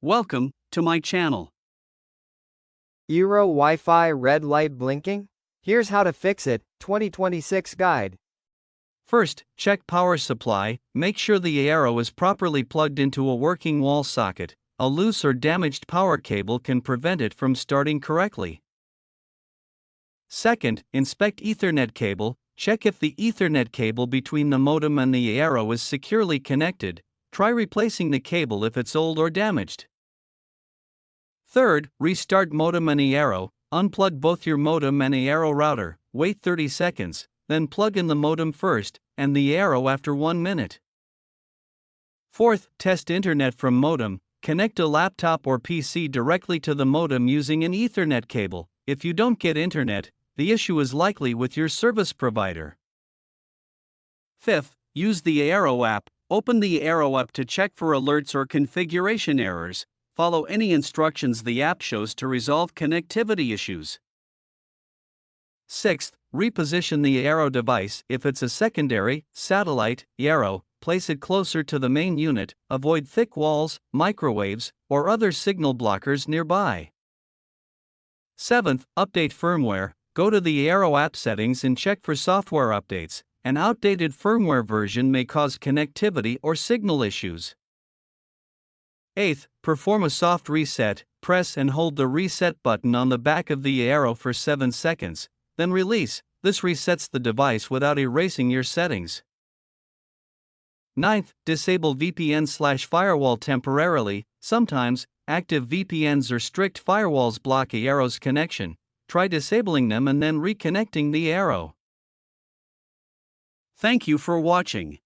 Welcome to my channel. Eero Wi-Fi red light blinking? Here's how to fix it, 2026 guide. First, check power supply, make sure the Eero is properly plugged into a working wall socket. A loose or damaged power cable can prevent it from starting correctly. Second, inspect Ethernet cable, check if the Ethernet cable between the modem and the Eero is securely connected. Try replacing the cable if it's old or damaged. Third, restart modem and Eero, unplug both your modem and Eero router, wait 30 seconds, then plug in the modem first, and the Eero after 1 minute. Fourth, test internet from modem, connect a laptop or PC directly to the modem using an Ethernet cable. If you don't get internet, the issue is likely with your service provider. Fifth, use the Eero app. Open the Eero app to check for alerts or configuration errors. Follow any instructions the app shows to resolve connectivity issues. Sixth, reposition the Eero device. If it's a secondary, satellite, Eero, place it closer to the main unit. Avoid thick walls, microwaves, or other signal blockers nearby. Seventh, update firmware. Go to the Eero app settings and check for software updates. An outdated firmware version may cause connectivity or signal issues. Eighth, perform a soft reset. Press and hold the reset button on the back of the Eero for 7 seconds, then release. This resets the device without erasing your settings. Ninth, disable VPN/firewall temporarily. Sometimes, active VPNs or strict firewalls block Eero's connection. Try disabling them and then reconnecting the Eero. Thank you for watching.